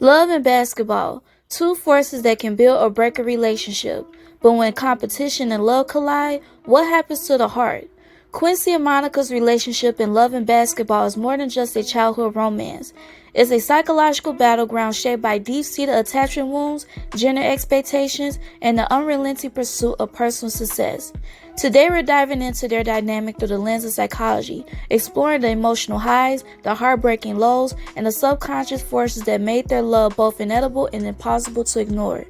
Love and basketball, two forces that can build or break a relationship. But when competition and love collide, what happens to the heart? Quincy and Monica's relationship in love and basketball is more than just a childhood romance. It's a psychological battleground shaped by deep-seated attachment wounds, gender expectations, and the unrelenting pursuit of personal success. Today we're diving into their dynamic through the lens of psychology, exploring the emotional highs, the heartbreaking lows, and the subconscious forces that made their love both inedible and impossible to ignore.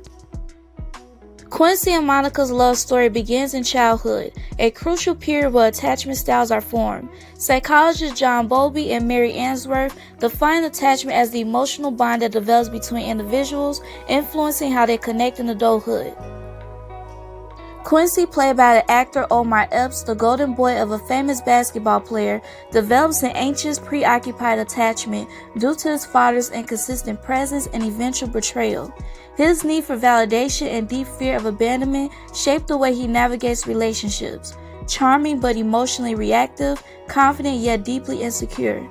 Quincy and Monica's love story begins in childhood, a crucial period where attachment styles are formed. Psychologists John Bowlby and Mary Ainsworth define attachment as the emotional bond that develops between individuals, influencing how they connect in adulthood. Quincy, played by the actor Omarepps, the golden boy of a famous basketball player, develops an anxious, preoccupied attachment due to his father's inconsistent presence and eventual betrayal. His need for validation and deep fear of abandonment shape the way he navigates relationships. Charming but emotionally reactive, confident yet deeply insecure.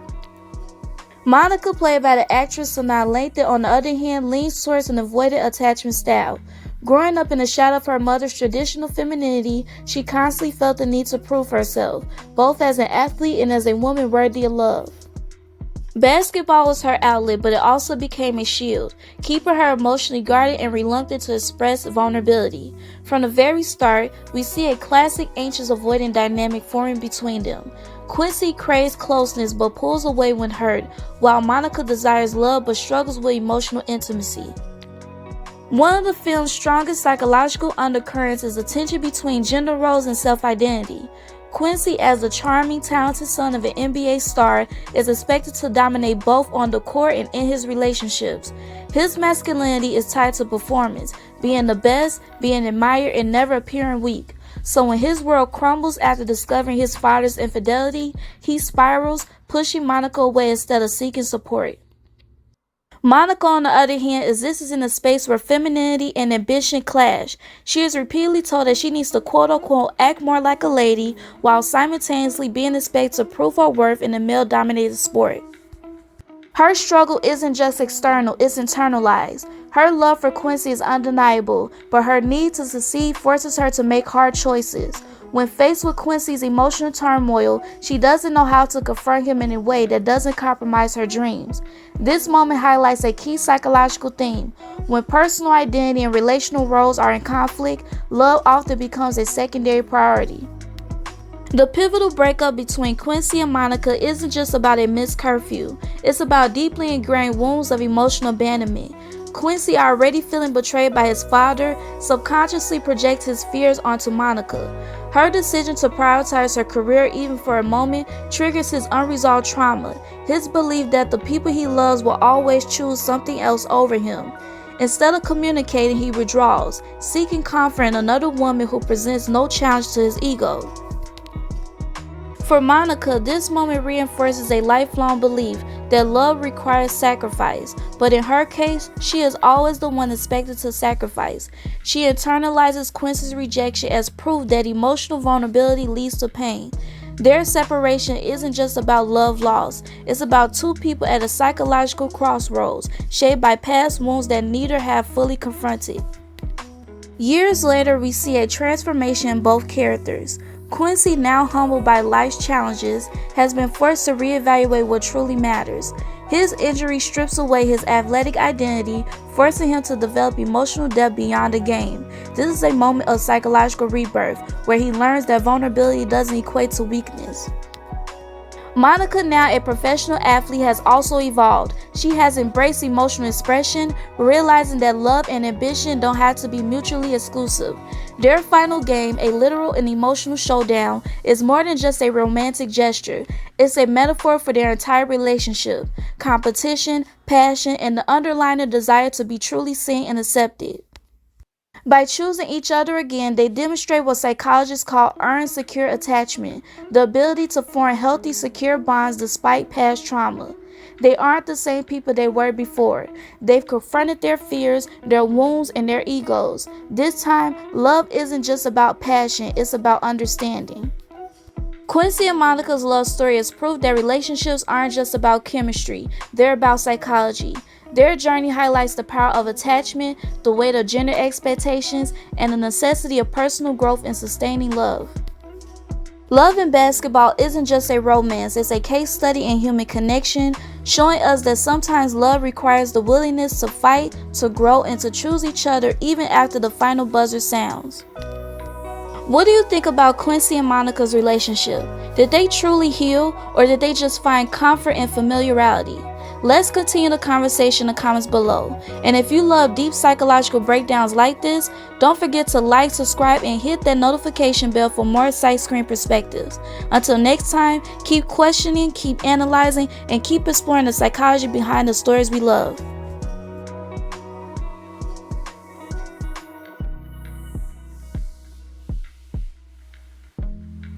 Monica, played by the actress Sanaalathan, on the other hand, leans towards an avoidant attachment style. Growing up in the shadow of her mother's traditional femininity, she constantly felt the need to prove herself, both as an athlete and as a woman worthy of love. Basketball was her outlet, but it also became a shield, keeping her emotionally guarded and reluctant to express vulnerability. From the very start, we see a classic anxious avoidant dynamic forming between them. Quincy craves closeness but pulls away when hurt, while Monica desires love but struggles with emotional intimacy. One of the film's strongest psychological undercurrents is the tension between gender roles and self-identity. Quincy, as the charming, talented son of an NBA star, is expected to dominate both on the court and in his relationships. His masculinity is tied to performance, being the best, being admired, and never appearing weak. So when his world crumbles after discovering his father's infidelity, he spirals, pushing Monica away instead of seeking support. Monica, on the other hand, exists in a space where femininity and ambition clash. She is repeatedly told that she needs to quote-unquote act more like a lady, while simultaneously being expected to prove her worth in a male-dominated sport. Her struggle isn't just external, it's internalized. Her love for Quincy is undeniable, but her need to succeed forces her to make hard choices. When faced with Quincy's emotional turmoil, she doesn't know how to confront him in a way that doesn't compromise her dreams. This moment highlights a key psychological theme. When personal identity and relational roles are in conflict, love often becomes a secondary priority. The pivotal breakup between Quincy and Monica isn't just about a missed curfew. It's about deeply ingrained wounds of emotional abandonment. Quincy, already feeling betrayed by his father, subconsciously projects his fears onto Monica. Her decision to prioritize her career even for a moment triggers his unresolved trauma, his belief that the people he loves will always choose something else over him. Instead of communicating, he withdraws, seeking comfort in another woman who presents no challenge to his ego. For Monica, this moment reinforces a lifelong belief that love requires sacrifice, but in her case, she is always the one expected to sacrifice. She internalizes Quincy's rejection as proof that emotional vulnerability leads to pain. Their separation isn't just about love lost, it's about two people at a psychological crossroads, shaped by past wounds that neither have fully confronted. Years later, we see a transformation in both characters. Quincy, now humbled by life's challenges, has been forced to reevaluate what truly matters. His injury strips away his athletic identity, forcing him to develop emotional depth beyond the game. This is a moment of psychological rebirth, where he learns that vulnerability doesn't equate to weakness. Monica, now a professional athlete, has also evolved. She has embraced emotional expression, realizing that love and ambition don't have to be mutually exclusive. Their final game, a literal and emotional showdown, is more than just a romantic gesture. It's a metaphor for their entire relationship, competition, passion, and the underlying desire to be truly seen and accepted. By choosing each other again, they demonstrate what psychologists call earned secure attachment, the ability to form healthy, secure bonds despite past trauma. They aren't the same people they were before. They've confronted their fears, their wounds, and their egos. This time, love isn't just about passion, it's about understanding. Quincy and Monica's love story is proof that relationships aren't just about chemistry, they're about psychology. Their journey highlights the power of attachment, the weight of gender expectations, and the necessity of personal growth and sustaining love. Love and Basketball isn't just a romance, it's a case study in human connection, showing us that sometimes love requires the willingness to fight, to grow, and to choose each other even after the final buzzer sounds. What do you think about Quincy and Monica's relationship? Did they truly heal, or did they just find comfort in familiarity? Let's continue the conversation in the comments below. And if you love deep psychological breakdowns like this, don't forget to like, subscribe, and hit that notification bell for more PsychScreenPerspectives. Until next time, keep questioning, keep analyzing, and keep exploring the psychology behind the stories we love.